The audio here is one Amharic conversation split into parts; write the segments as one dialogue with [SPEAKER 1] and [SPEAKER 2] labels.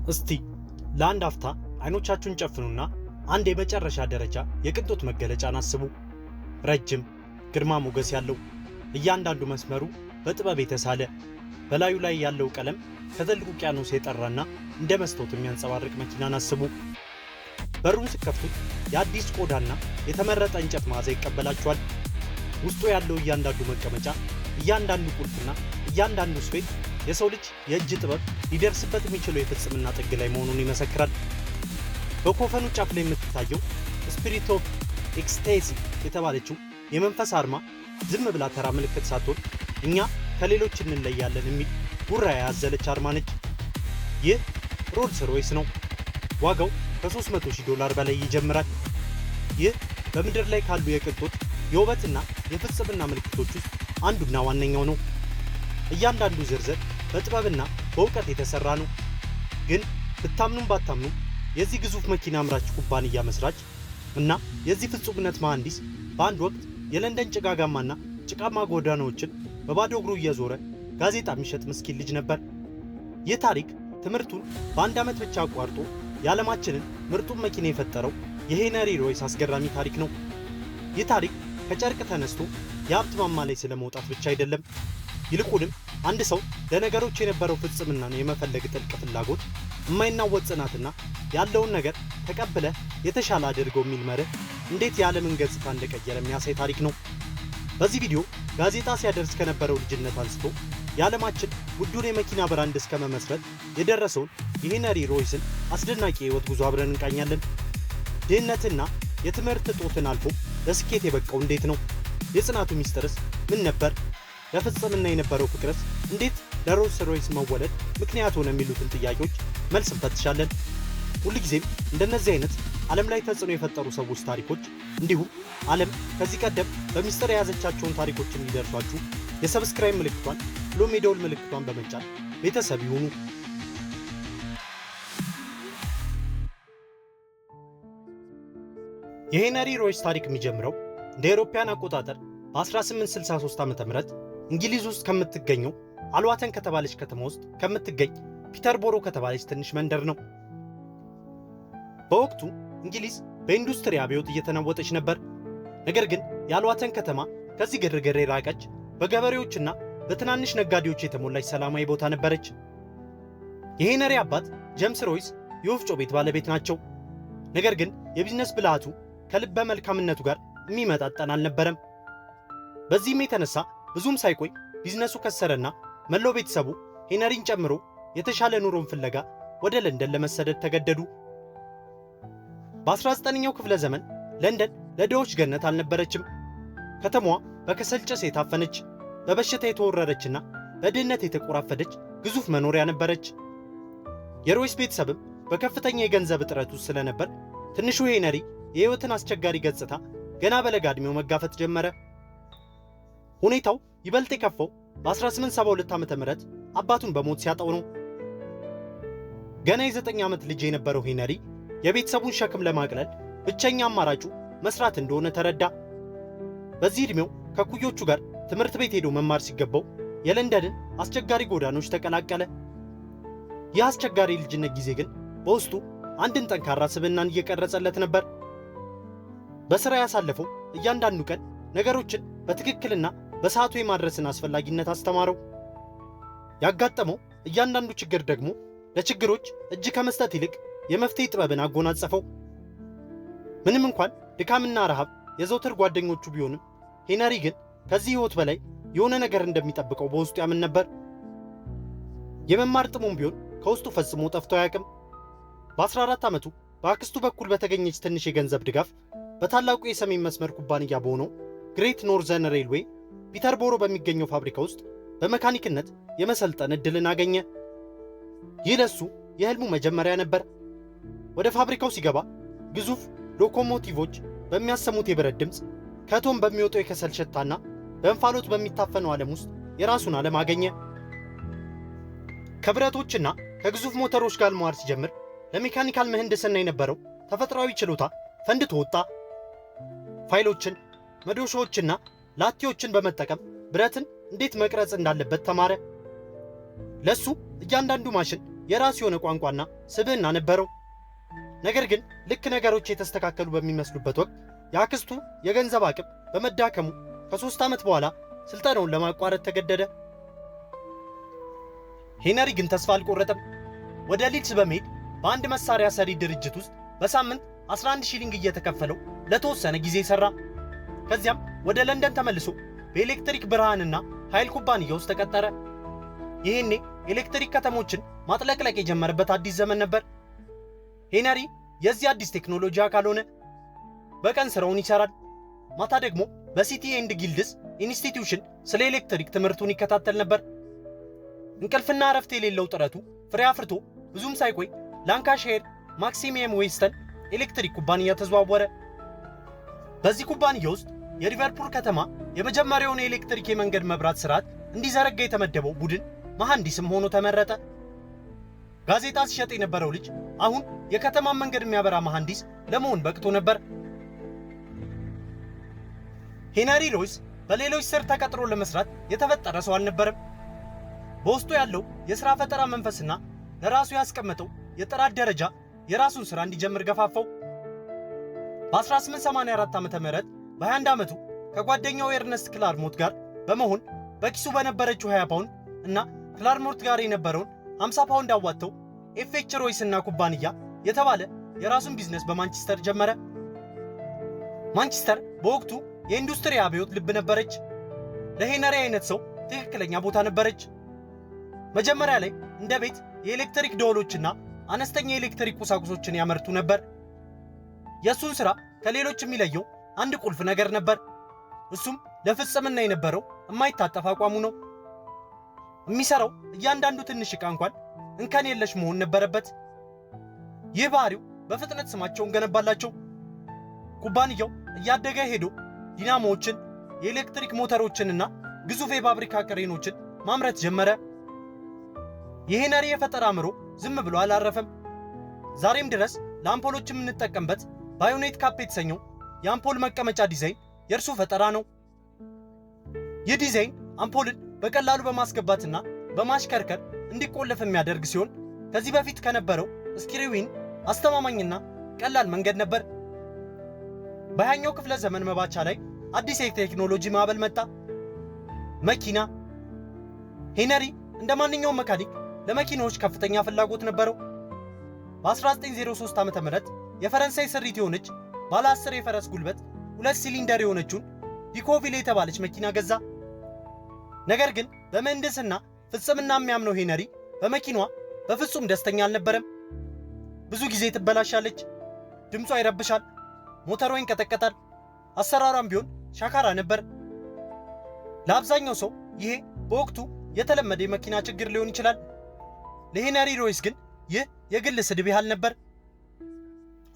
[SPEAKER 1] እስቲ ለአንድ አፍታ አይኖቻችሁን ጨፍኑና አንድ የመጨረሻ ደረጃ የቅንጦት መገለጫን አስቡ። ረጅም ግርማ ሞገስ ያለው እያንዳንዱ መስመሩ በጥበብ የተሳለ በላዩ ላይ ያለው ቀለም ከትልቅ ውቅያኖስ የጠራና እንደ መስታወት የሚያንጸባርቅ መኪናን አስቡ። በሩን ስከፍቱት የአዲስ ቆዳና የተመረጠ እንጨት መዓዛ ይቀበላችኋል። ውስጡ ያለው እያንዳንዱ መቀመጫ፣ እያንዳንዱ ቁልፍና እያንዳንዱ ስፌት የሰው ልጅ የእጅ ጥበብ ሊደርስበት የሚችለው የፍጽምና ጥግ ላይ መሆኑን ይመሰክራል። በኮፈኑ ጫፍ ላይ የምትታየው ስፒሪት ኦፍ ኤክስቴሲ የተባለችው የመንፈስ አርማ ዝም ብላ ተራ ምልክት ሳትሆን እኛ ከሌሎች እንለያለን የሚል ጉራ ያዘለች አርማ ነች። ይህ ሮልስ ሮይስ ነው። ዋጋው ከ$300,000 በላይ ይጀምራል። ይህ በምድር ላይ ካሉ የቅንጦት የውበትና የፍጽምና ምልክቶች ውስጥ አንዱና ዋነኛው ነው። እያንዳንዱ ዝርዝር በጥበብና በእውቀት የተሰራ ነው። ግን ብታምኑም ባታምኑም የዚህ ግዙፍ መኪና አምራች ኩባንያ መስራች እና የዚህ ፍጹምነት መሐንዲስ በአንድ ወቅት የለንደን ጭጋጋማና ጭቃማ ጎዳናዎችን በባዶ እግሩ እየዞረ ጋዜጣ የሚሸጥ ምስኪን ልጅ ነበር። ይህ ታሪክ ትምህርቱን በአንድ ዓመት ብቻ አቋርጦ የዓለማችንን ምርጡን መኪና የፈጠረው የሄነሪ ሮይስ አስገራሚ ታሪክ ነው። ይህ ታሪክ ከጨርቅ ተነስቶ የሀብት ማማ ላይ ስለመውጣት ብቻ አይደለም። ይልቁንም አንድ ሰው ለነገሮች የነበረው ፍጽምና የመፈለግ ጥልቅ ፍላጎት፣ የማይናወጥ ጽናትና ያለውን ነገር ተቀብለህ የተሻለ አድርገው የሚል መርህ እንዴት የዓለምን ገጽታ እንደቀየረ የሚያሳይ ታሪክ ነው። በዚህ ቪዲዮ ጋዜጣ ሲያደርስ ከነበረው ልጅነት አንስቶ የዓለማችን ውዱን የመኪና ብራንድ እስከ መመስረት የደረሰውን የሄነሪ ሮይስን አስደናቂ የህይወት ጉዞ አብረን እንቃኛለን። ድህነትና የትምህርት እጦትን አልፎ ለስኬት የበቃው እንዴት ነው? የጽናቱ ሚስጥርስ ምን ነበር? ለፍጽምና የነበረው ፍቅርስ እንዴት ለሮልስ ሮይስ መወለድ ምክንያት ሆነ? የሚሉትን ጥያቄዎች መልስ እንፈትሻለን። ሁልጊዜም እንደነዚህ አይነት ዓለም ላይ ተጽዕኖ የፈጠሩ ሰዎች ታሪኮች እንዲሁም ዓለም ከዚህ ቀደም በሚስጥር የያዘቻቸውን ታሪኮች እንዲደርሷችሁ የሰብስክራይብ ምልክቷን ብሎም የደውል ምልክቷን በመጫን ቤተሰብ ይሁኑ። የሄነሪ ሮይስ ታሪክ የሚጀምረው እንደ አውሮፓውያን አቆጣጠር በ1863 ዓ.ም እንግሊዝ ውስጥ ከምትገኘው አልዋተን ከተባለች ከተማ ውስጥ ከምትገኝ ፒተርቦሮ ከተባለች ትንሽ መንደር ነው። በወቅቱ እንግሊዝ በኢንዱስትሪ አብዮት እየተናወጠች ነበር። ነገር ግን የአልዋተን ከተማ ከዚህ ግርግር የራቀች በገበሬዎችና በትናንሽ ነጋዴዎች የተሞላች ሰላማዊ ቦታ ነበረች። የሄነሪ አባት ጄምስ ሮይስ የወፍጮ ቤት ባለቤት ናቸው። ነገር ግን የቢዝነስ ብልሃቱ ከልበ መልካምነቱ ጋር የሚመጣጠን አልነበረም። በዚህም የተነሳ ብዙም ሳይቆይ ቢዝነሱ ከሰረና መላው ቤተሰቡ ሄነሪን ጨምሮ የተሻለ ኑሮን ፍለጋ ወደ ለንደን ለመሰደድ ተገደዱ። በ19ኛው ክፍለ ዘመን ለንደን ለድሆች ገነት አልነበረችም። ከተማዋ በከሰል ጭስ የታፈነች፣ በበሽታ የተወረረችና በድህነት የተቆራፈደች ግዙፍ መኖሪያ ነበረች። የሮይስ ቤተሰብም በከፍተኛ የገንዘብ እጥረት ውስጥ ስለነበር ትንሹ ሄነሪ የሕይወትን አስቸጋሪ ገጽታ ገና በለጋ ዕድሜው መጋፈጥ ጀመረ። ሁኔታው ይበልጥ የከፋው በ1872 ዓ.ም አባቱን በሞት ሲያጣው ነው። ገና የ9 ዓመት ልጅ የነበረው ሄነሪ የቤተሰቡን ሸክም ለማቅለል ብቸኛ አማራጩ መስራት እንደሆነ ተረዳ። በዚህ ዕድሜው ከኩዮቹ ጋር ትምህርት ቤት ሄዶ መማር ሲገባው የለንደንን አስቸጋሪ ጎዳኖች ተቀላቀለ። ይህ አስቸጋሪ ልጅነት ጊዜ ግን በውስጡ አንድን ጠንካራ ስብዕናን እየቀረጸለት ነበር። በሥራ ያሳለፈው እያንዳንዱ ቀን ነገሮችን በትክክልና በሰዓቱ የማድረስን አስፈላጊነት አስተማረው። ያጋጠመው እያንዳንዱ ችግር ደግሞ ለችግሮች እጅ ከመስጠት ይልቅ የመፍትሄ ጥበብን አጎናጸፈው። ምንም እንኳን ድካምና ረሃብ የዘውትር ጓደኞቹ ቢሆንም ሄነሪ ግን ከዚህ ሕይወት በላይ የሆነ ነገር እንደሚጠብቀው በውስጡ ያምን ነበር። የመማር ጥሙም ቢሆን ከውስጡ ፈጽሞ ጠፍቶ አያውቅም። በ14 ዓመቱ በአክስቱ በኩል በተገኘች ትንሽ የገንዘብ ድጋፍ በታላቁ የሰሜን መስመር ኩባንያ በሆነው ግሬት ኖርዘርን ሬልዌይ ፒተርቦሮ በሚገኘው ፋብሪካ ውስጥ በመካኒክነት የመሰልጠን ዕድልን አገኘ። ይህ ለሱ የሕልሙ መጀመሪያ ነበር። ወደ ፋብሪካው ሲገባ ግዙፍ ሎኮሞቲቮች በሚያሰሙት የብረት ድምፅ፣ ከእቶን በሚወጣው የከሰል ሽታና በእንፋሎት በሚታፈነው ዓለም ውስጥ የራሱን ዓለም አገኘ። ከብረቶችና ከግዙፍ ሞተሮች ጋር መዋል ሲጀምር ለሜካኒካል ምህንድስና የነበረው ተፈጥሯዊ ችሎታ ፈንድቶ ወጣ። ፋይሎችን፣ መዶሻዎችና ላቴዎችን በመጠቀም ብረትን እንዴት መቅረጽ እንዳለበት ተማረ። ለሱ እያንዳንዱ ማሽን የራሱ የሆነ ቋንቋና ስብዕና ነበረው። ነገር ግን ልክ ነገሮች የተስተካከሉ በሚመስሉበት ወቅት የአክስቱ የገንዘብ አቅም በመዳከሙ ከ3 ዓመት በኋላ ስልጠናውን ለማቋረጥ ተገደደ። ሄነሪ ግን ተስፋ አልቆረጠም። ወደ ሊድስ በመሄድ በአንድ መሳሪያ ሰሪ ድርጅት ውስጥ በሳምንት 11 ሺሊንግ እየተከፈለው ለተወሰነ ጊዜ ሰራ። ከዚያም ወደ ለንደን ተመልሶ በኤሌክትሪክ ብርሃንና ኃይል ኩባንያ ውስጥ ተቀጠረ። ይሄኔ ኤሌክትሪክ ከተሞችን ማጥለቅለቅ የጀመረበት አዲስ ዘመን ነበር። ሄነሪ የዚህ አዲስ ቴክኖሎጂ አካል ሆነ። በቀን ስራውን ይሰራል፣ ማታ ደግሞ በሲቲ ኤንድ ጊልድስ ኢንስቲትዩሽን ስለ ኤሌክትሪክ ትምህርቱን ይከታተል ነበር። እንቅልፍና እረፍት የሌለው ጥረቱ ፍሬ አፍርቶ ብዙም ሳይቆይ ላንካሻየር ማክሲሚየም ዌስተን ኤሌክትሪክ ኩባንያ ተዘዋወረ። በዚህ ኩባንያ ውስጥ የሊቨርፑል ከተማ የመጀመሪያውን የኤሌክትሪክ የመንገድ መብራት ስርዓት እንዲዘረጋ የተመደበው ቡድን መሐንዲስም ሆኖ ተመረጠ። ጋዜጣ ሲሸጥ የነበረው ልጅ አሁን የከተማን መንገድ የሚያበራ መሐንዲስ ለመሆን በቅቶ ነበር። ሄነሪ ሮይስ በሌሎች ስር ተቀጥሮ ለመስራት የተፈጠረ ሰው አልነበረም። በውስጡ ያለው የሥራ ፈጠራ መንፈስና ለራሱ ያስቀመጠው የጥራት ደረጃ የራሱን ሥራ እንዲጀምር ገፋፋው። በ1884 ዓ.ም በ21 ዓመቱ ከጓደኛው ኤርነስት ክላርሞት ጋር በመሆን በኪሱ በነበረችው 20 ፓውንድ እና ክላርሞት ጋር የነበረውን 50 ፓውንድ አዋጥተው ኤፍኤች ሮይስ እና ኩባንያ የተባለ የራሱን ቢዝነስ በማንቸስተር ጀመረ። ማንቸስተር በወቅቱ የኢንዱስትሪ አብዮት ልብ ነበረች። ለሄነሪ አይነት ሰው ትክክለኛ ቦታ ነበረች። መጀመሪያ ላይ እንደ ቤት የኤሌክትሪክ ደወሎችና አነስተኛ የኤሌክትሪክ ቁሳቁሶችን ያመርቱ ነበር። የእሱን ሥራ ከሌሎች የሚለየው አንድ ቁልፍ ነገር ነበር። እሱም ለፍጽምና የነበረው የማይታጠፍ አቋሙ ነው። የሚሰራው እያንዳንዱ ትንሽ ዕቃ እንኳን እንከን የለሽ መሆን ነበረበት። ይህ ባህሪው በፍጥነት ስማቸውን ገነባላቸው። ኩባንያው እያደገ ሄዶ ዲናሞዎችን፣ የኤሌክትሪክ ሞተሮችንና ግዙፍ የፋብሪካ ክሬኖችን ማምረት ጀመረ። የሄነሪ የፈጠራ አእምሮ ዝም ብሎ አላረፈም። ዛሬም ድረስ ለአምፖሎች የምንጠቀምበት ባዮኔት ካፕ የተሰኘው የአምፖል መቀመጫ ዲዛይን የእርሱ ፈጠራ ነው። ይህ ዲዛይን አምፖልን በቀላሉ በማስገባትና በማሽከርከር እንዲቆለፍ የሚያደርግ ሲሆን ከዚህ በፊት ከነበረው ስክሪዊን አስተማማኝና ቀላል መንገድ ነበር። በ20ኛው ክፍለ ዘመን መባቻ ላይ አዲስ የቴክኖሎጂ ማዕበል መጣ፣ መኪና። ሄነሪ እንደ ማንኛውም መካኒክ ለመኪናዎች ከፍተኛ ፍላጎት ነበረው። በ1903 ዓ.ም የፈረንሳይ ስሪት የሆነች ባለ 10 የፈረስ ጉልበት 2 ሲሊንደር የሆነችውን ዲኮቪል የተባለች መኪና ገዛ። ነገር ግን በምህንድስና ፍጽምና የሚያምነው ሄነሪ በመኪናዋ በፍጹም ደስተኛ አልነበረም። ብዙ ጊዜ ትበላሻለች፣ ድምጿ ይረብሻል፣ ሞተሯ ይንቀጠቀጣል፣ አሰራሯም ቢሆን ሻካራ ነበር። ለአብዛኛው ሰው ይሄ በወቅቱ የተለመደ የመኪና ችግር ሊሆን ይችላል። ለሄነሪ ሮይስ ግን ይህ የግል ስድብ ያህል ነበር።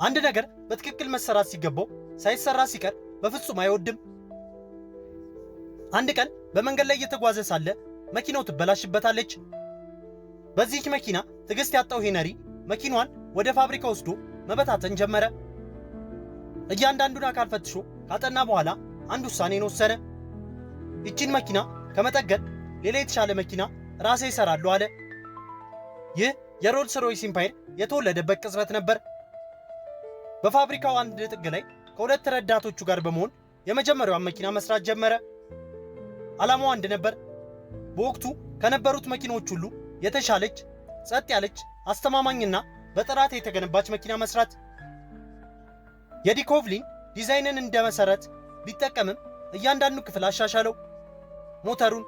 [SPEAKER 1] አንድ ነገር በትክክል መሰራት ሲገባው ሳይሰራ ሲቀር በፍጹም አይወድም። አንድ ቀን በመንገድ ላይ እየተጓዘ ሳለ መኪናው ትበላሽበታለች። በዚህ መኪና ትዕግስት ያጣው ሄነሪ መኪናዋን ወደ ፋብሪካ ወስዶ መበታተን ጀመረ። እያንዳንዱን አካል ፈትሾ ካጠና በኋላ አንድ ውሳኔን ወሰነ። ይቺን መኪና ከመጠገን ሌላ የተሻለ መኪና ራሴ ይሰራሉ አለ። ይህ የሮልስ ሮይስ ኢምፓየር የተወለደበት ቅጽበት ነበር። በፋብሪካው አንድ ጥግ ላይ ከሁለት ረዳቶቹ ጋር በመሆን የመጀመሪያዋን መኪና መስራት ጀመረ። ዓላማው አንድ ነበር። በወቅቱ ከነበሩት መኪኖች ሁሉ የተሻለች፣ ጸጥ ያለች፣ አስተማማኝና በጥራት የተገነባች መኪና መስራት። የዲኮቭሊን ዲዛይንን እንደ መሰረት ቢጠቀምም እያንዳንዱ ክፍል አሻሻለው። ሞተሩን፣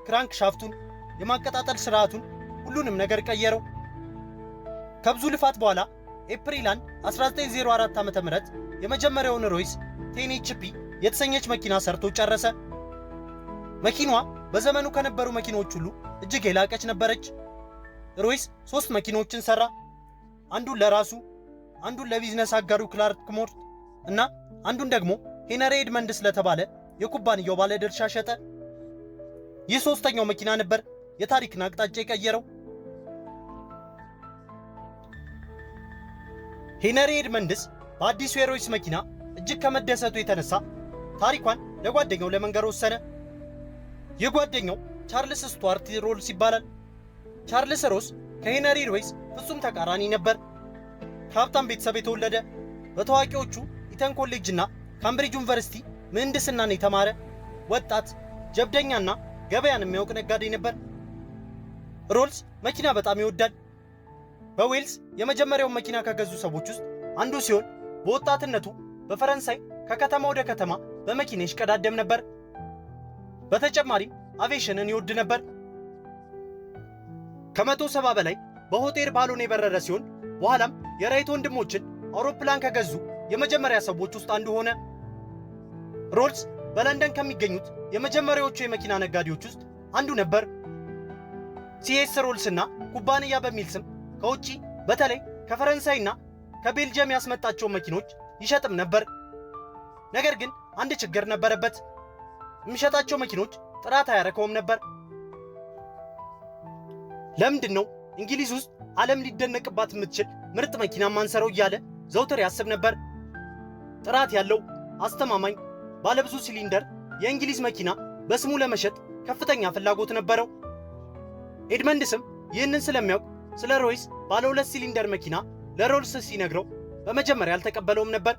[SPEAKER 1] ክራንክ ሻፍቱን፣ የማቀጣጠል ስርዓቱን፣ ሁሉንም ነገር ቀየረው። ከብዙ ልፋት በኋላ ኤፕሪል 1 1904 ዓ.ም የመጀመሪያውን ሮይስ 10 HP የተሰኘች መኪና ሰርቶ ጨረሰ። መኪናዋ በዘመኑ ከነበሩ መኪኖች ሁሉ እጅግ የላቀች ነበረች። ሮይስ 3 መኪኖችን ሰራ። አንዱን ለራሱ፣ አንዱን ለቢዝነስ አጋሩ ክላርክሞት እና አንዱን ደግሞ ሄነሪ ኤድመንድስ ለተባለ የኩባንያው ባለድርሻ ሸጠ። ይህ ሶስተኛው መኪና ነበር የታሪክን አቅጣጫ የቀየረው። ሄነሪ ኤድመንድስ በአዲሱ የሮይስ መኪና እጅግ ከመደሰቱ የተነሳ ታሪኳን ለጓደኛው ለመንገር ወሰነ። የጓደኛው ቻርልስ ስቱዋርት ሮልስ ይባላል። ቻርልስ ሮስ ከሄነሪ ሮይስ ፍጹም ተቃራኒ ነበር። ከሀብታም ቤተሰብ የተወለደ በታዋቂዎቹ ኢተን ኮሌጅና ካምብሪጅ ዩኒቨርሲቲ ምህንድስናን የተማረ ወጣት ጀብደኛና ገበያን የሚያውቅ ነጋዴ ነበር። ሮልስ መኪና በጣም ይወዳል። በዌልስ የመጀመሪያውን መኪና ከገዙ ሰዎች ውስጥ አንዱ ሲሆን በወጣትነቱ በፈረንሳይ ከከተማ ወደ ከተማ በመኪና ይሽቀዳደም ነበር። በተጨማሪም አቪዬሽንን ይወድ ነበር። ከ170 በላይ በሆቴል ባሎን የበረረ ሲሆን በኋላም የራይት ወንድሞችን አውሮፕላን ከገዙ የመጀመሪያ ሰዎች ውስጥ አንዱ ሆነ። ሮልስ በለንደን ከሚገኙት የመጀመሪያዎቹ የመኪና ነጋዴዎች ውስጥ አንዱ ነበር። ሲኤስ ሮልስ እና ኩባንያ በሚል ስም ከውጪ በተለይ ከፈረንሳይና ከቤልጅየም ያስመጣቸውን መኪኖች ይሸጥም ነበር። ነገር ግን አንድ ችግር ነበረበት። የሚሸጣቸው መኪኖች ጥራት አያረከውም ነበር። ለምንድን ነው እንግሊዝ ውስጥ ዓለም ሊደነቅባት የምትችል ምርጥ መኪና ማንሰረው እያለ ዘውትር ያስብ ነበር። ጥራት ያለው አስተማማኝ ባለብዙ ሲሊንደር የእንግሊዝ መኪና በስሙ ለመሸጥ ከፍተኛ ፍላጎት ነበረው። ኤድመንድስም ይህንን ስለሚያውቅ ስለ ሮይስ ባለ 2 ሲሊንደር መኪና ለሮልስ ሲነግረው በመጀመሪያ አልተቀበለውም ነበር።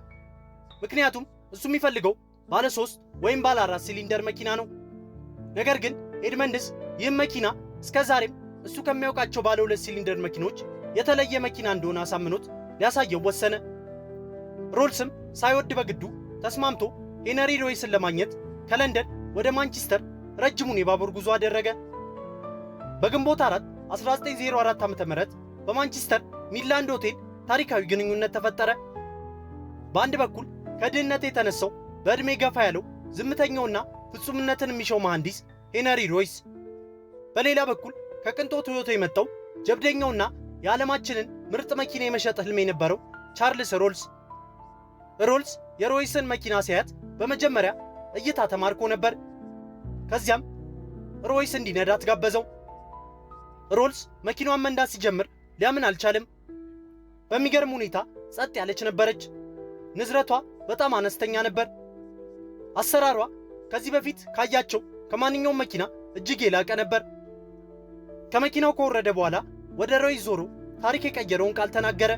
[SPEAKER 1] ምክንያቱም እሱ የሚፈልገው ባለ 3 ወይም ባለ 4 ሲሊንደር መኪና ነው። ነገር ግን ኤድመንድስ ይህን መኪና እስከዛሬም እሱ ከሚያውቃቸው ባለ 2 ሲሊንደር መኪኖች የተለየ መኪና እንደሆነ አሳምኖት ሊያሳየው ወሰነ። ሮልስም ሳይወድ በግዱ ተስማምቶ ሄነሪ ሮይስን ለማግኘት ከለንደን ወደ ማንቸስተር ረጅሙን የባቡር ጉዞ አደረገ። በግንቦት 4 1904 ዓ.ም በማንቸስተር ሚድላንድ ሆቴል ታሪካዊ ግንኙነት ተፈጠረ። በአንድ በኩል ከድህነት የተነሳው በዕድሜ ገፋ ያለው ዝምተኛውና ፍጹምነትን የሚሻው መሐንዲስ ሄነሪ ሮይስ፣ በሌላ በኩል ከቅንጦት ሕይወቱ የመጣው ጀብደኛውና የዓለማችንን ምርጥ መኪና የመሸጥ ህልም የነበረው ቻርልስ ሮልስ። ሮልስ የሮይስን መኪና ሲያያት በመጀመሪያ እይታ ተማርኮ ነበር። ከዚያም ሮይስ እንዲነዳት ጋበዘው። ሮልስ መኪናዋን መንዳት ሲጀምር ሊያምን አልቻለም። በሚገርም ሁኔታ ጸጥ ያለች ነበረች። ንዝረቷ በጣም አነስተኛ ነበር። አሰራሯ ከዚህ በፊት ካያቸው ከማንኛውም መኪና እጅግ የላቀ ነበር። ከመኪናው ከወረደ በኋላ ወደ ሮይስ ዞሮ ታሪክ የቀየረውን ቃል ተናገረ።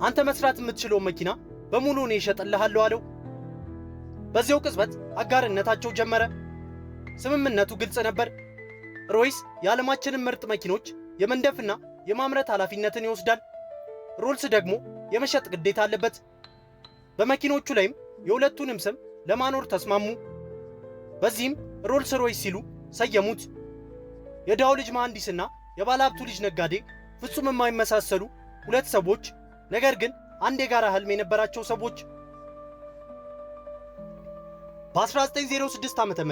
[SPEAKER 1] አንተ መስራት የምትችለውን መኪና በሙሉ እኔ እሸጥልሃለሁ አለው። በዚያው ቅጽበት አጋርነታቸው ጀመረ። ስምምነቱ ግልጽ ነበር። ሮይስ የዓለማችንን ምርጥ መኪኖች የመንደፍና የማምረት ኃላፊነትን ይወስዳል። ሮልስ ደግሞ የመሸጥ ግዴታ አለበት። በመኪኖቹ ላይም የሁለቱንም ስም ለማኖር ተስማሙ። በዚህም ሮልስ ሮይስ ሲሉ ሰየሙት። የድሃው ልጅ መሐንዲስና የባለሀብቱ ልጅ ነጋዴ ፍጹም የማይመሳሰሉ ሁለት ሰዎች፣ ነገር ግን አንድ የጋራ ህልም የነበራቸው ሰዎች። በ1906 ዓ.ም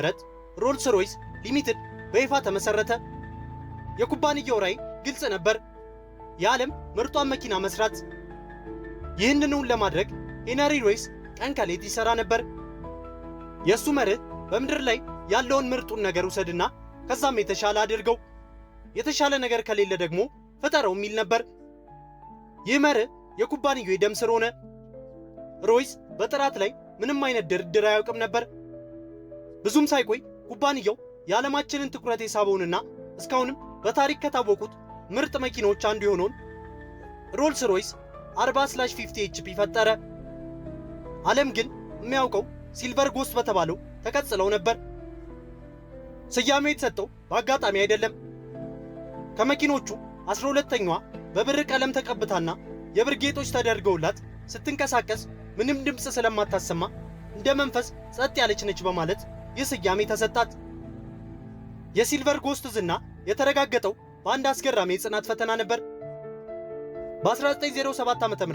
[SPEAKER 1] ሮልስ ሮይስ ሊሚትድ በይፋ ተመሰረተ። የኩባንያው ራዕይ ግልጽ ነበር፣ የዓለም ምርጧን መኪና መስራት። ይህንኑን ለማድረግ ሄነሪ ሮይስ ቀን ከሌት ይሰራ ነበር። የእሱ መርህ በምድር ላይ ያለውን ምርጡን ነገር ውሰድና ከዛም የተሻለ አድርገው፣ የተሻለ ነገር ከሌለ ደግሞ ፍጠረው የሚል ነበር። ይህ መርህ የኩባንያው የደም ስር ሆነ። ሮይስ በጥራት ላይ ምንም አይነት ድርድር አያውቅም ነበር። ብዙም ሳይቆይ ኩባንያው የዓለማችንን ትኩረት የሳበውንና እስካሁንም በታሪክ ከታወቁት ምርጥ መኪኖች አንዱ የሆነውን ሮልስ ሮይስ 40/50 HP ፈጠረ። ዓለም ግን የሚያውቀው ሲልቨር ጎስት በተባለው ተቀጽለው ነበር። ስያሜው የተሰጠው በአጋጣሚ አይደለም። ከመኪኖቹ 12ኛዋ በብር ቀለም ተቀብታና የብር ጌጦች ተደርገውላት ስትንቀሳቀስ ምንም ድምፅ ስለማታሰማ እንደ መንፈስ ጸጥ ያለች ነች በማለት ይህ ስያሜ ተሰጣት። የሲልቨር ጎስት ዝና የተረጋገጠው በአንድ አስገራሚ የጽናት ፈተና ነበር። በ1907 ዓ.ም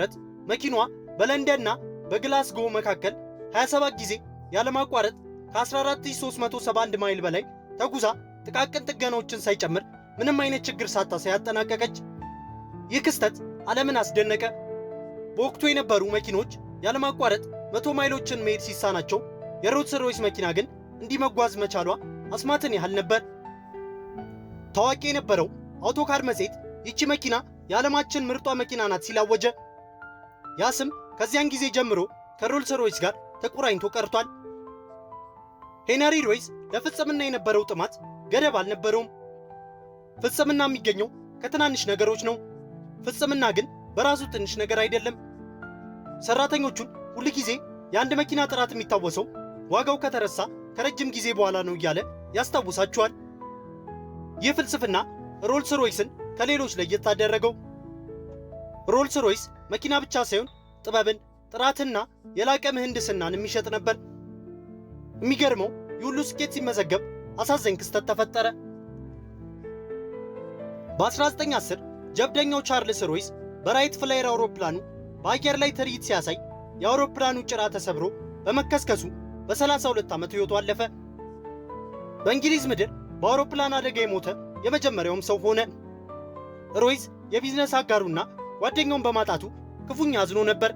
[SPEAKER 1] መኪናዋ በለንደንና በግላስጎ መካከል 27 ጊዜ ያለማቋረጥ ከ14371 ማይል በላይ ተጉዛ ጥቃቅን ጥገናዎችን ሳይጨምር ምንም አይነት ችግር ሳታሳይ አጠናቀቀች። ይህ ክስተት ዓለምን አስደነቀ። በወቅቱ የነበሩ መኪኖች ያለማቋረጥ 100 ማይሎችን መሄድ ሲሳናቸው የሮልስ ሮይስ መኪና ግን እንዲህ መጓዝ መቻሏ አስማትን ያህል ነበር። ታዋቂ የነበረው አውቶካር መጽሔት ይቺ መኪና የዓለማችን ምርጧ መኪና ናት ሲላወጀ፣ ያ ስም ከዚያን ጊዜ ጀምሮ ከሮልስ ሮይስ ጋር ተቆራኝቶ ቀርቷል። ሄነሪ ሮይስ ለፍጽምና የነበረው ጥማት ገደብ አልነበረውም። ፍጽምና የሚገኘው ከትናንሽ ነገሮች ነው። ፍጽምና ግን በራሱ ትንሽ ነገር አይደለም። ሰራተኞቹን ሁል ጊዜ የአንድ መኪና ጥራት የሚታወሰው ዋጋው ከተረሳ ከረጅም ጊዜ በኋላ ነው እያለ ያስታውሳቸዋል። ይህ ፍልስፍና ሮልስ ሮይስን ከሌሎች ለየት አደረገው። ሮልስ ሮይስ መኪና ብቻ ሳይሆን ጥበብን፣ ጥራትና የላቀ ምህንድስናን የሚሸጥ ነበር። የሚገርመው የሁሉ ስኬት ሲመዘገብ አሳዛኝ ክስተት ተፈጠረ። በ1910 ጀብደኛው ቻርልስ ሮይስ በራይት ፍላየር አውሮፕላኑ በአየር ላይ ትርኢት ሲያሳይ የአውሮፕላኑ ጭራ ተሰብሮ በመከስከሱ በ32 ዓመቱ ሕይወቱ አለፈ። በእንግሊዝ ምድር በአውሮፕላን አደጋ የሞተ የመጀመሪያውም ሰው ሆነ። ሮይስ የቢዝነስ አጋሩና ጓደኛውን በማጣቱ ክፉኛ አዝኖ ነበር።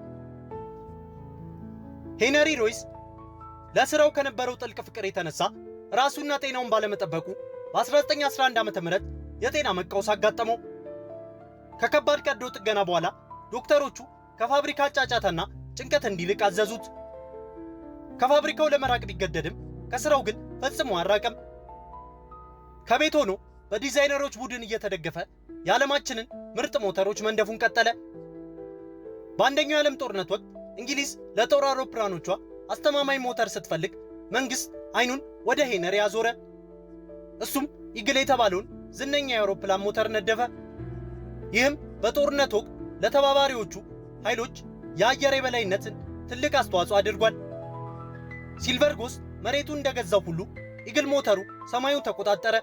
[SPEAKER 1] ሄነሪ ሮይስ ለሥራው ከነበረው ጥልቅ ፍቅር የተነሳ ራሱና ጤናውን ባለመጠበቁ በ1911 ዓ.ም የጤና መቃወስ አጋጠመው። ከከባድ ቀዶ ጥገና በኋላ ዶክተሮቹ ከፋብሪካ ጫጫታና ጭንቀት እንዲልቅ አዘዙት። ከፋብሪካው ለመራቅ ቢገደድም ከሥራው ግን ፈጽሞ አልራቀም። ከቤት ሆኖ በዲዛይነሮች ቡድን እየተደገፈ የዓለማችንን ምርጥ ሞተሮች መንደፉን ቀጠለ። በአንደኛው የዓለም ጦርነት ወቅት እንግሊዝ ለጦር አውሮፕላኖቿ አስተማማኝ ሞተር ስትፈልግ መንግሥት አይኑን ወደ ሄነሪ አዞረ። እሱም ኢግል የተባለውን ዝነኛ የአውሮፕላን ሞተር ነደፈ። ይህም በጦርነት ወቅት ለተባባሪዎቹ ኃይሎች የአየር የበላይነትን ትልቅ አስተዋጽኦ አድርጓል። ሲልቨር ጎስት መሬቱን እንደገዛው ሁሉ ኢግል ሞተሩ ሰማዩን ተቆጣጠረ።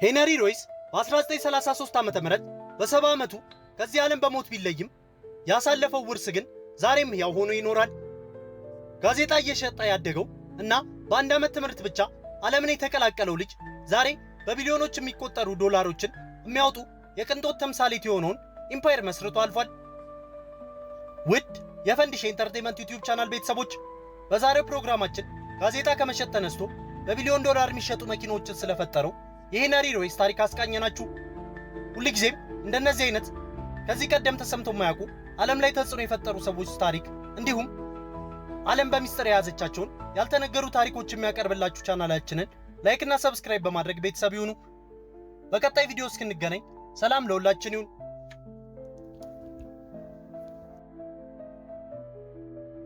[SPEAKER 1] ሄነሪ ሮይስ በ1933 ዓ.ም በ70 ዓመቱ ከዚህ ዓለም በሞት ቢለይም ያሳለፈው ውርስ ግን ዛሬም ሕያው ሆኖ ይኖራል። ጋዜጣ እየሸጠ ያደገው እና በአንድ ዓመት ትምህርት ብቻ ዓለምን የተቀላቀለው ልጅ ዛሬ በቢሊዮኖች የሚቆጠሩ ዶላሮችን የሚያወጡ የቅንጦት ተምሳሌት የሆነውን ኢምፓየር መስርቶ አልፏል። ውድ የፈንዲሽ ኢንተርቴይንመንት ዩቲዩብ ቻናል ቤተሰቦች በዛሬው ፕሮግራማችን ጋዜጣ ከመሸጥ ተነስቶ በቢሊዮን ዶላር የሚሸጡ መኪኖችን ስለፈጠረው የሄነሪ ሮይስ ታሪክ አስቃኘናችሁ። ሁልጊዜም እንደነዚህ አይነት ከዚህ ቀደም ተሰምቶ የማያውቁ ዓለም ላይ ተጽዕኖ የፈጠሩ ሰዎች ታሪክ እንዲሁም ዓለም በሚስጥር የያዘቻቸውን ያልተነገሩ ታሪኮች የሚያቀርብላችሁ ቻናላችንን ላይክ እና ሰብስክራይብ በማድረግ ቤተሰብ ይሁኑ። በቀጣይ ቪዲዮ እስክንገናኝ ሰላም ለሁላችን ይሁን።